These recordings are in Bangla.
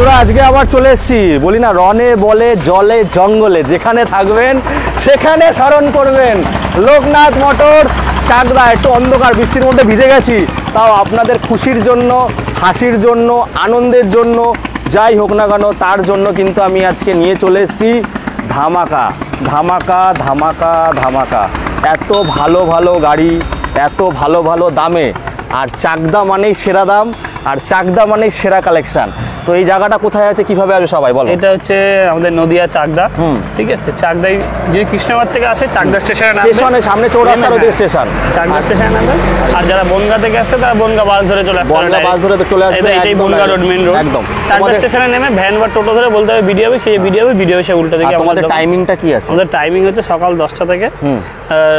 বন্ধুরা আজকে আবার চলে এসেছি, বলি না রনে বলে জলে জঙ্গলে, যেখানে থাকবেন সেখানে স্মরণ করবেন লোকনাথ মোটরস চাকদা। একটু অন্ধকার, বৃষ্টির মধ্যে ভিজে গেছি, তাও আপনাদের খুশির জন্য, হাসির জন্য, আনন্দের জন্য, যাই হোক না কেন তার জন্য কিন্তু আমি আজকে নিয়ে চলে এসেছি ধামাকা ধামাকা ধামাকা ধামাকা। এত ভালো ভালো গাড়ি, এত ভালো ভালো দামে, আর চাকদা মানেই সেরা দাম, আর চাকদা মানেই সেরা কালেকশন। তো এই জায়গাটা কোথায় আছে, কিভাবে আসবে সবাই বলো? এটা হচ্ছে আমাদের নদিয়া চাকদা, ঠিক আছে। চাকদায় যদি কৃষ্ণনগর থেকে আসে চাকদা স্টেশনে নামবে, স্টেশনের সামনে চৌরাস্তার ওদিকে স্টেশন, চাকদা স্টেশনে নামবে। আর যারা বনগা থেকে আসছে তারা বনগা বাস ধরে চলে আসবে, বনগা বাস ধরে চলে আসবে, এটাই বনগা রোড, মেইন রোড একদম। চাকদা স্টেশনে নেমে ভ্যান বা টোটো ধরে বলতে হবে ভিডিও হবে, সেই ভিডিও সে উল্টো দিকে। আমাদের টাইমিংটা কি আছে? আমাদের টাইমিং হচ্ছে সকাল 10টা থেকে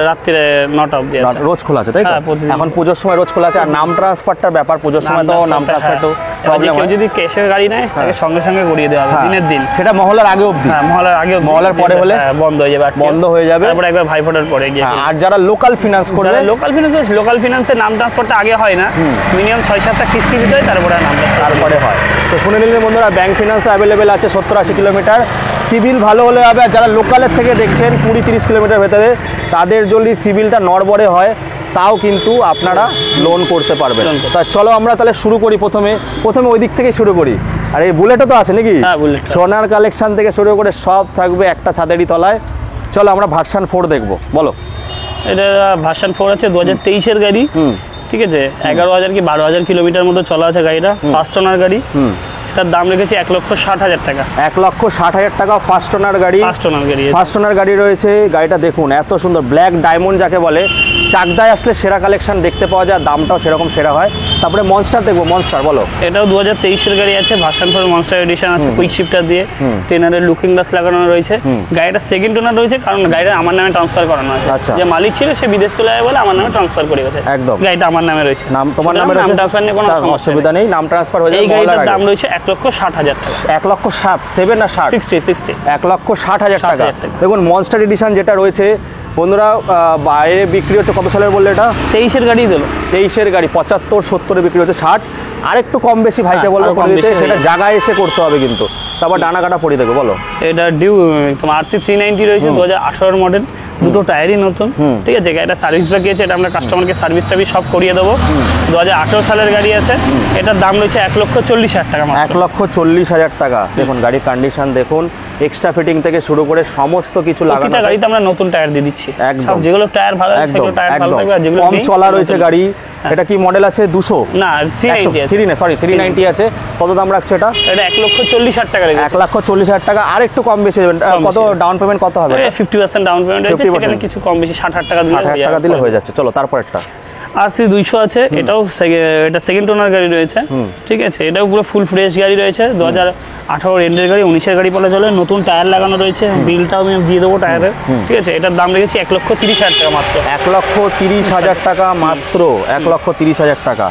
রাত্রে 9টা অবধি আছে। রোজ খোলা আছে তাই তো? এখন পুজোর সময় রোজ খোলা আছে। আর নাম ট্রান্সফারটার ব্যাপার, পুজোর সময় তো নাম ট্রান্সফার তো প্রবলেম হয়। যদি ক্যাশের গাড়ি নেয় তাকে সঙ্গে সঙ্গে করিয়ে দেওয়া হবে দিনের দিন। সেটা মহলার আগে অবধি? হ্যাঁ, মহলার আগে। মহলার পরে হলে বন্ধ হয়ে যাবে, বন্ধ হয়ে যাবে। তারপরে একবার ভাইফোঁটার পরে গিয়ে। আর যারা লোকাল ফিনান্স করবে, লোকাল ফিনান্সের নাম ট্রান্সফারটা আগে হয় না, মিনিমাম 6-7টা কিস্তি দিতে হয়, তারপরে তারপরে হয়। তো শুনে নিলেন বন্ধুরা, ব্যাংক ফিনান্স অ্যাভেলেবেল আছে 70-80 কিলোমিটার, সিভিল ভালো হলে হবে। আর যারা লোকালের থেকে দেখছেন 20-30 কিলোমিটার ভেতরে, তাদের যদি সিভিলটা নড়বড়ে হয় তাও কিন্তু আপনারা লোন করতে পারবেন। তা চলো আমরা তাহলে শুরু করি। প্রথমে ওই দিক থেকে শুরু করি। আর এই বুলেটও তো আছে নাকি? সোনার কালেকশন থেকে শুরু করে সব থাকবে একটা ছাদেরই তলায়। চলো আমরা ভার্সন 4 দেখবো, বলো। এটা ভার্সন 4 আছে, 2023-এর গাড়ি, ঠিক আছে। 11,000 কি 12,000 কিলোমিটার মতো চলা আছে গাড়িটা, ফার্স্ট ওনার গাড়ি। এটার দাম রেখেছি 1,60,000 টাকা। 1,60,000 টাকা ফার্স্ট ওনার গাড়ি। ফার্স্ট ওনার গাড়ি রয়েছে। গাড়িটা দেখুন, এত সুন্দর ব্ল্যাক ডায়মন্ড যাকে বলে। চাকদায় আসলে সেরা কালেকশন দেখতে পাওয়া যায়, দামটাও সেরকম সেরা হয়। তারপরে মনস্টার দেখবো, মনস্টার বলো। এটাও 2023-এর গাড়ি আছে, ভার্সন 4 মনস্টার এডিশন আছে, কুইক শিফটার দিয়ে, টেনারের লুকিং গ্লাস লাগানো রয়েছে। গাড়িটা সেকেন্ড ওনার রয়েছে, কারণ গাড়িটা আমার নামে ট্রান্সফার করানো আছে। যে মালিক ছিল সে বিদেশ চলে যায় বলে আমার নামে ট্রান্সফার করে গেছে। একদম, গাড়িটা আমার নামে রয়েছে। নাম তোমার নামে রয়েছে, নাম ট্রান্সফার নিয়ে কোনো অসুবিধা নেই, নাম ট্রান্সফার হয়ে যাবে। এই গাড়িটার দাম রয়েছে 1,60,000 টাকা। 1,60,000, 7 না 60? 1,60,000 টাকা। দেখুন মনস্টার এডিশন যেটা রয়েছে বন্ধুরা, বাইরে বিক্রি হচ্ছে কত সালের বললে? এটা 23-এর গাড়ি দিল। 23-এর গাড়ি 75-70-এ বিক্রি হচ্ছে, 60। আরেকটু কম বেশি ভাইকে বলবো করে দিতে, সেটা জায়গায় এসে করতে হবে কিন্তু। তারপর ডানা কাটা পরিয়ে দেবে, বলো। এটা ডিউ তোমার RC 390 রয়েছে, 2018-এর মডেল, দুটো টায়ারই নতুন, ঠিক আছে। গাড়িটা সার্ভিস বাকি আছে, এটা আমরা কাস্টমারকে সার্ভিস টার্ভিস সব করিয়ে দেবো। 2018 সালের গাড়ি আছে, এটার দাম রয়েছে 1,40,000 টাকা। 1,40,000 টাকা। দেখুন গাড়ির কন্ডিশন দেখুন, এক্সট্রা ফিটিং থেকে শুরু করে সমস্ত কিছু লাগানো। প্রতিটা গাড়িতে আমরা নতুন টায়ার দিয়ে দিচ্ছি, একদম। যেগুলো টায়ার ভালো আছে সেগুলো টায়ার ভালো থাকবে, আর যেগুলো কম চলা রয়েছে গাড়ি। এটা কি মডেল আছে? 200 না, 390 আছে। কত দাম রাখছো এটা? এটা 1,40,000 টাকা রেখেছি। 1,40,000 টাকা। আর একটু কম বেশি দেবেন। কত ডাউন পেমেন্ট কত হবে? 50% ডাউন পেমেন্ট আছে, সেখানে কিছু কম বেশি 60,000 টাকা দিলে হয়ে যাচ্ছে। চলো তারপর একটা RC 200 আছে, এটাও এটা সেকেন্ড ওনার গাড়ি রয়েছে, ঠিক আছে। এটাও পুরো ফুল ফ্রেশ গাড়ি রয়েছে, 2018 এন্ডের গাড়ি, 19-এর গাড়ি বলা চলে। নতুন টায়ার লাগানো রয়েছে, বিলটাও আমি দিয়ে দেবো টায়ারের, ঠিক আছে। এটার দাম রেখেছি 1,30,000 টাকা মাত্র। 1,30,000 টাকা মাত্র, 1,30,000 টাকা।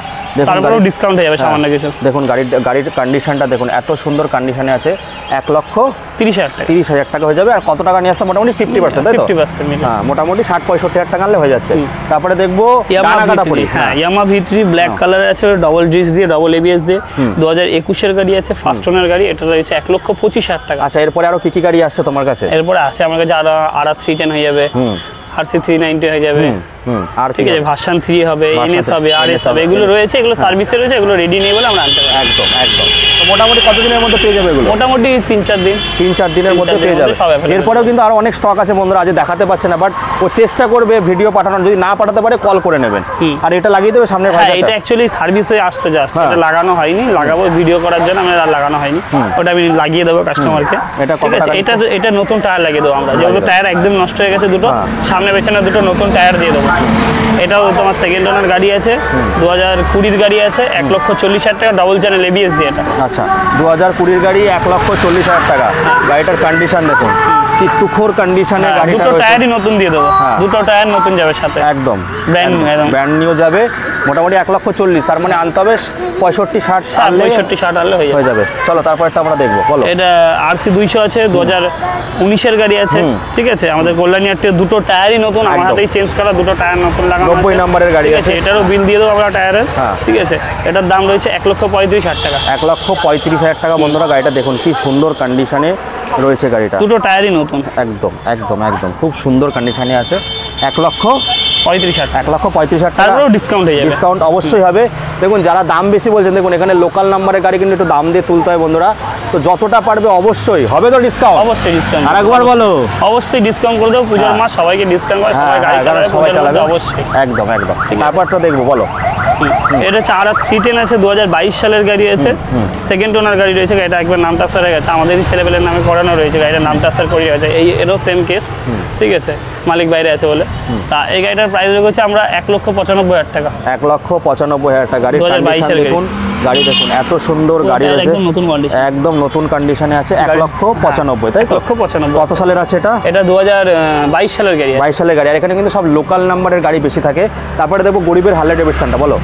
তারপরেও ডিসকাউন্ট হয়ে যাবে সামান্য কিছু। দেখুন গাড়ির কন্ডিশনটা দেখুন, এত সুন্দর কন্ডিশনে আছে। 1,30,000 টাকা হয়ে যাবে। আর কত টাকা নিয়ে আসছে? মোটামুটি 50%, তাই তো? 50%, হ্যাঁ, মোটামুটি 60-65,000 টাকা আনলে হয়ে যাচ্ছে। তারপরে দেখবো ইয়ামাহা V3 ব্ল্যাক কালার আছে, ডবল ডিস দিয়ে, ডবল ABS দিয়ে, 2021-এর গাড়ি আছে, ফার্স্ট ওনার গাড়ি। এটা রয়েছে 1,25,000 টাকা। আচ্ছা, এরপরে আরো কি কি গাড়ি আসছে তোমার কাছে? এরপরে আছে আমার কাছে আরো 310 হয়ে যাবে, RC 390 হয়ে যাবে, আর ঠিক আছে। ভার্সন 3 হবে, NS হবে, RS হবে, এগুলো রয়েছে। এগুলো সার্ভিসে রয়েছে, এগুলো রেডি নেই বলে আমরা আনতে পারি। একদম। তো মোটামুটি কতদিনের মধ্যে পেয়ে যাবে এগুলো? মোটামুটি 3-4 দিন। 3-4 দিনের মধ্যে পেয়ে যাবে। এরপরেও কিন্তু আরো অনেক স্টক আছে বন্ধুরা, আজ দেখাতে পারছে না, বাট ও চেষ্টা করবে ভিডিও পাঠানোর। যদি না পাঠাতে পারে কল করে নেবেন। আর এটা লাগিয়ে দেবে সামনে। এটা অ্যাকচুয়ালি সার্ভিস হয়ে আসতে জাস্ট, এটা লাগানো হয়নি, লাগাবো ভিডিও করার জন্য, আমরা আর লাগানো হয়নি। ওটা আমি লাগিয়ে দেবো কাস্টমারকে, ঠিক আছে। এটা নতুন টায়ার লাগিয়ে দেবো আমরা, যেহেতু টায়ার একদম নষ্ট হয়ে গেছে দুটো, সামনে পেছনে দুটো নতুন টায়ার দিয়ে দেবো। এটাও তোমার সেকেন্ড ওনার গাড়ি আছে, 2020-এর গাড়ি আছে, 1,40,000 টাকা, ডবল চ্যানেল ABS দিয়ে এটা। আচ্ছা, 2020-এর গাড়ি 1,40,000 টাকা। গাড়িটার কন্ডিশন দেখুন, কি তুখোর কন্ডিশনে গাড়িটা দুটো রয়েছে। টায়ারই নতুন দিয়ে দেবো, হ্যাঁ। দুটো টায়ার নতুন যাবে সাথে, একদম ব্র্যান্ড নিউ, একদম ব্র্যান্ড নিউ যাবে মোটামুটি 1,40,000, তার মানে আনতে হবে 65-60 সালে 65-60 আনলে হয়ে হয়ে যাবে। যাবে। চলো তারপর একটা আমরা দেখবো, বলো। এটা RC 200 আছে, 2019-এর গাড়ি আছে, ঠিক আছে। আমাদের কল্যাণী হাটের দুটো টায়ারই নতুন, আমার একদম। হাতেই চেঞ্জ করা, দুটো টায়ার নতুন লাগানো 90 আছে, নম্বরের গাড়ি ঠিক আছে। এটারও বিল দিয়ে দেবো আমরা টায়ারের, হ্যাঁ। ঠিক আছে। এটার দাম রয়েছে 1,35,000 টাকা। 1,35,000 টাকা বন্ধুরা। গাড়িটা দেখুন কি সুন্দর কন্ডিশনে রয়েছে গাড়িটা, দুটো টায়ারই নতুন, একদম একদম একদম খুব সুন্দর কন্ডিশনে আছে। 1,35,000 টাকা। 1,35,000 টাকা, তারপরেও ডিসকাউন্ট হয়ে যাবে। ডিসকাউন্ট অবশ্যই হবে। দেখুন যারা দাম বেশি বলছেন, দেখুন এখানে লোকাল নাম্বারের গাড়ি কিন্তু একটু দাম দিয়ে তুলতে হয় বন্ধুরা, তো যতটা পারবে অবশ্যই হবে তো ডিসকাউন্ট। অবশ্যই ডিসকাউন্ট, আরেকবার বলো। অবশ্যই ডিসকাউন্ট করে দেবো, পুজোর মাস সবাইকে ডিসকাউন্ট করে, সবাই গাড়ি চালাবে, সবাই পুজোর চালাবে মধ্যে অবশ্যই। একদম একদম। তারপর তো দেখবো, বলো। এটা হচ্ছে আর 310 আছে, 2022 সালের গাড়ি আছে, সেকেন্ড ওনার গাড়ি রয়েছে। গাড়িটা একবার নাম ট্রান্সফার হয়ে গেছে, আমাদেরই ছেলেপেলের নামে করানো রয়েছে, গাড়িটার নাম ট্রান্সফার করে গেছে। এরও সেম কেস, ঠিক আছে, মালিক বাইরে আছে বলে। তা এই গাড়িটার প্রাইস রেখেছে আমরা 1,95,000 টাকা। 1,95,000 টাকা। গাড়ির 2022 কন্ডিশন এর দেখুন, গাড়ি দেখুন এত সুন্দর গাড়ি পুরো রয়েছে, একদম নতুন কন্ডিশন, একদম নতুন কন্ডিশনে আছে। 1,95,000, তাই তো? 1,95,000। কত সালের আছে এটা? এটা 2022 সালের গাড়ি আছে। 22 সালের গাড়ি। আর এখানে কিন্তু সব লোকাল নাম্বারের গাড়ি বেশি থাকে। তারপরে দেখবো গরিবের হার্লে ডেভিডসনটা, বলো।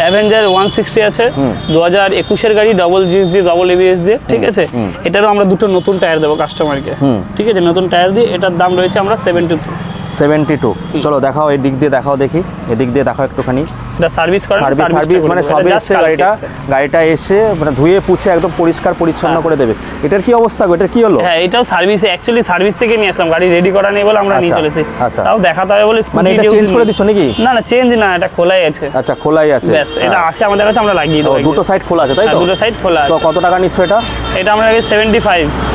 অ্যাভেঞ্জার 160 আছে, 2021-এর গাড়ি, ডবল জিএসডি ডবল এবিএস দিয়ে, ঠিক আছে। এটারও আমরা দুটো নতুন টায়ার দেবো কাস্টমারকে, ঠিক আছে, নতুন টায়ার দিয়ে। এটার দাম রয়েছে আমরা 72। চলো দেখাও, এই দিক দিয়ে দেখাও, দেখি এদিক দিয়ে দেখাও একটুখানি। এটা সার্ভিস করে, সার্ভিস মানে সবই এসছে, গাড়িটা এসে মানে ধুয়ে পুছে একদম পরিষ্কার পরিচ্ছন্ন করে দেবে। এটার কি অবস্থা গো? এটার কি হলো? হ্যাঁ, এটাও সার্ভিসে, অ্যাকচুয়ালি সার্ভিস থেকে নিয়ে আসলাম, গাড়ি রেডি করা নেই বলে আমরা নিয়ে আচ্ছা, চলেছি। আচ্ছা। তাও দেখাতে হবে বলে মানে এটা চেঞ্জ করে দিছো নাকি? না না, চেঞ্জ না, এটা খোলাই আছে। আচ্ছা, খোলাই আছে। ব্যাস, এটা আসে আমাদের কাছে, আমরা লাগিয়ে দেবো। দুটো সাইড খোলা আছে, তাই তো? দুটো সাইড খোলা তো আছে। কত টাকা নিচ্ছ এটা? এটা আমরা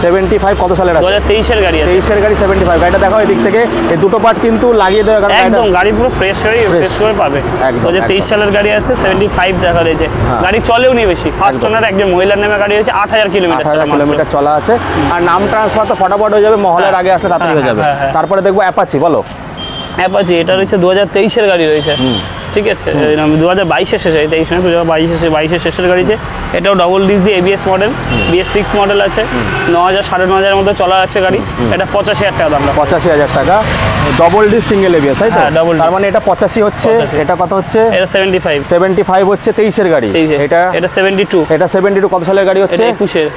75 কত সালের আছে? 2023-এর গাড়ি আছে। 23-এর গাড়ি 75। গাড়িটা দেখাও এদিক থেকে, এই দুটো পার্ট কিন্তু লাগিয়ে দেবে, কারণ একদম গাড়ি পুরো ফ্রেশ করে পাবে। একদম, 2023 সালের গাড়ি আছে, 75 দেখা রয়েছে। গাড়ি চলেও নি বেশি, ফার্স্ট ওনার একজন মহিলার নামে গাড়ি আছে, 8,000 কিলোমিটার 8,000 কিলোমিটার চলা আছে। আর নাম ট্রান্সফার তো ফটাফট হয়ে যাবে, মহলের আগে আসলে তাড়াতাড়ি হয়ে যাবে। হ্যাঁ। তারপরে দেখবো অ্যাপাচি, বলো। অ্যাপাচি এটা রয়েছে 2023-এর গাড়ি রয়েছে, ঠিক আছে। 2022-এর শেষে, 23 না, 2022-এর শেষের গাড়ি আছে। এটাও double DC ABS model, BS6 model আছে, 9,000 9,500-এর মধ্যে চলা যাচ্ছে গাড়ি। এটা 85,000 টাকা দাম। 85,000 টাকা, ডবল ডি সিঙ্গেল এবিএস, তাই তো? হ্যাঁ, double তার disc। মানে এটা 85 হচ্ছে, 85 এটা কত হচ্ছে? এটা 75 75 হচ্ছে 23-এর গাড়ি। এটা 72, এটা 72 কত সালের গাড়ি হচ্ছে? এটা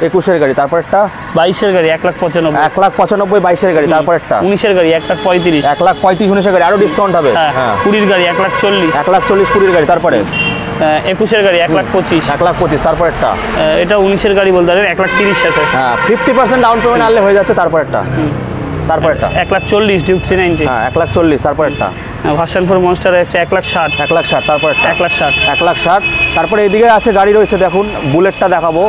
21-এর গাড়ি। তারপরটা 22-এর গাড়ি 1,95,000, 1,95,000 22-এর গাড়ি। তারপরটা 19-এর গাড়ি 1,35,000, 1,35,000 19-এর গাড়ি, আরো ডিসকাউন্ট হবে। হ্যাঁ, 20-এর গাড়ি 1,40,000, 1,40,000 20-এর গাড়ি। তারপরে 21-এর গাড়ি 1,25,000, 1,25,000। তারপরটা এটা 19-এর গাড়ি বলতে পারেন 1,30,000 আছে। হ্যাঁ, 50% ডাউন পেমেন্ট আনলে হয়ে যাচ্ছে। তারপরটা 1,40,000 ডিউক 390, হ্যাঁ 1,40,000। তারপরটা ভার্সন 4 মনস্টার আছে 1,60,000, 1,60,000। তারপরটা 1,60,000। 1,60,000। তারপরে এদিকে আছে গাড়ি রয়েছে, দেখুন বুলেটটা দেখাবো।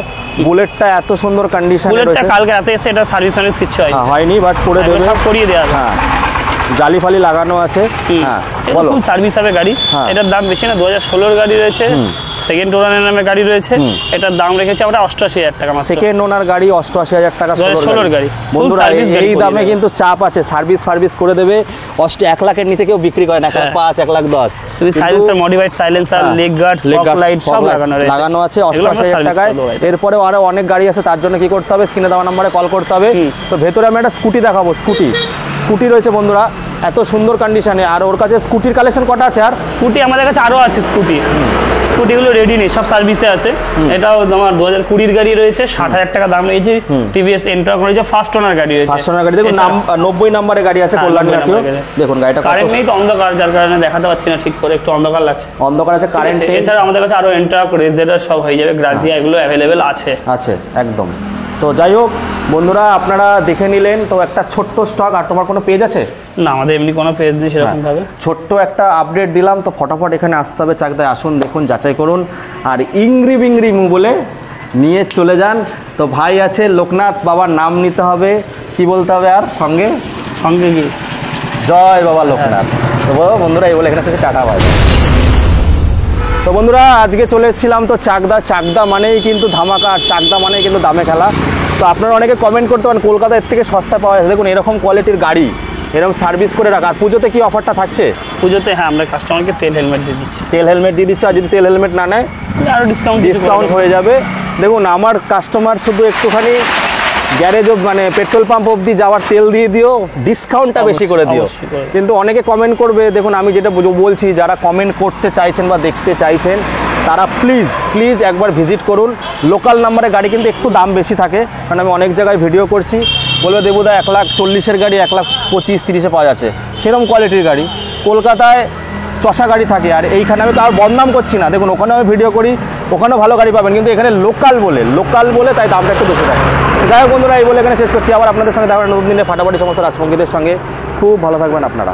বুলেটটা এত সুন্দর কন্ডিশনে বুলেটটা রয়েছে। কালকে রাতে এসে এটা সার্ভিস কিছু হয় হয়নি, বাট করে দেবে, সব করিয়ে দেওয়া হবে। হ্যাঁ, জালি ফালি লাগানো আছে। হ্যাঁ, বলো। ফুল সার্ভিস হবে গাড়ি। হ্যাঁ। এটার দাম বেশি না, 2016-এর গাড়ি রয়েছে, সেকেন্ড ওনারের নামে গাড়ি রয়েছে। এটার দাম রেখেছি আমরা 88,000 টাকা মাত্র। সেকেন্ড ওনার গাড়ি 88,000 টাকা, 2016-র গাড়ি। বন্ধুরা Full service গাড়ি এই করে দামে দেবে। কিন্তু চাপ আছে, সার্ভিস করে দেবে। 1 লাখের নিচে কেউ বিক্রি করে না, 1,05,000 1,10,000। Silencer, modified silencer, leg guard, fog light সব লাগানো আছে এগুলো আমরা 88,000 service টাকায়। করে দেবো। এরপরে আরো অনেক গাড়ি আছে, তার জন্য কি করতে হবে? স্ক্রিনে দেওয়া নম্বরে কল করতে হবে। তো ভেতরে আমি একটা স্কুটি দেখাবো। স্কুটি রয়েছে বন্ধুরা এত সুন্দর কন্ডিশনে। আর ওর কাছে স্কুটির কালেকশন কটা আছে? আর স্কুটি আমাদের কাছে আরো আছে। স্কুটিগুলো রেডি নেই, সব সার্ভিসে আছে। এটাও তোমার 2020-এর গাড়ি রয়েছে, 60,000 টাকা দাম রয়েছে। টিভিএস এন্ট্রাক রয়েছে, ফার্স্ট ওনার গাড়ি রয়েছে। ফার্স্ট ওনার গাড়ি দেখুন, 90 নম্বরের গাড়ি আছে, কল্যাণী হাটিও। দেখুন গাড়িটা কারেন্ট নেই তো, অন্ধকার, যার কারণে দেখাতে পাচ্ছি না ঠিক করে, একটু অন্ধকার লাগছে। অন্ধকার আছে, কারেন্ট। এছাড়া আমাদের কাছে আরো এন্ট্রাক, রেজেডার সব হয়ে যাবে, গ্রাজিয়া এগুলো অ্যাভেলেবেল আছে। একদম। তো যাই হোক বন্ধুরা, আপনারা দেখে নিলেন তো একটা ছোট্ট স্টক। আর তোমার কোনো পেজ আছে? না, আমাদের এমনি কোনো পেজ নেই সেরকম ভাবে। ছোট্ট একটা আপডেট দিলাম, তো ফটাফট এখানে আসতে হবে চাকদায়। আসুন, দেখুন, যাচাই করুন, আর ইংরি বিংরি মু বলে নিয়ে চলে যান। তো ভাই আছে লোকনাথ বাবার নাম নিতে হবে, কি বলতে হবে? আর সঙ্গে কি জয় বাবা লোকনাথ। তো বন্ধুরা এই বলে এখানে থেকে টাটা বাই। তো বন্ধুরা আজকে চলে এসেছিলাম তো চাকদা মানেই কিন্তু ধামাকা, আর চাকদা মানেই কিন্তু দামে খেলা। তো আপনারা অনেকে কমেন্ট করতে পারেন কলকাতা এর থেকে সস্তা পাওয়া যায়। দেখুন এরকম কোয়ালিটির গাড়ি, এরকম সার্ভিস করে রাখা। আর পুজোতে কি অফারটা থাকছে? পুজোতে হ্যাঁ, আমরা কাস্টমারকে তেল হেলমেট দিয়ে দিচ্ছি। তেল হেলমেট দিয়ে দিচ্ছে, আর যদি তেল হেলমেট না নেয় আরও ডিসকাউন্ট হয়ে যাবে। দেখুন আমার কাস্টমার শুধু একটুখানি গ্যারেজ মানে পেট্রোল পাম্প অবধি যাওয়ার তেল দিয়ে দিও, ডিসকাউন্টটা বেশি করে দিও। অবশ্যই করে। কিন্তু অনেকে কমেন্ট করবে, দেখুন আমি যেটা বলছি, যারা কমেন্ট করতে চাইছেন বা দেখতে চাইছেন তারা প্লিজ একবার ভিজিট করুন। লোকাল নাম্বারে গাড়ি কিন্তু একটু দাম বেশি থাকে, কারণ আমি অনেক জায়গায় ভিডিও করছি, বলবে দেবুদা 1,40,000 গাড়ি 1,25,30-এ পাওয়া যাচ্ছে, সেরকম কোয়ালিটির গাড়ি কলকাতায় চষা গাড়ি থাকে। আর এইখানে আমি তো আর বদনাম করছি না, দেখুন ওখানেও আমি ভিডিও করি, ওখানেও ভালো গাড়ি পাবেন, কিন্তু এখানে লোকাল বলে তাই দামটা একটু বেশি থাকে। যাই হোক বন্ধুরা, এই বলে এখানে শেষ করছি। আবার আপনাদের সঙ্গে দেখা হবে নতুন দিনে ফাটাফাটি সমস্ত রাজপঙ্গীদের সঙ্গে। খুব ভালো থাকবেন আপনারা।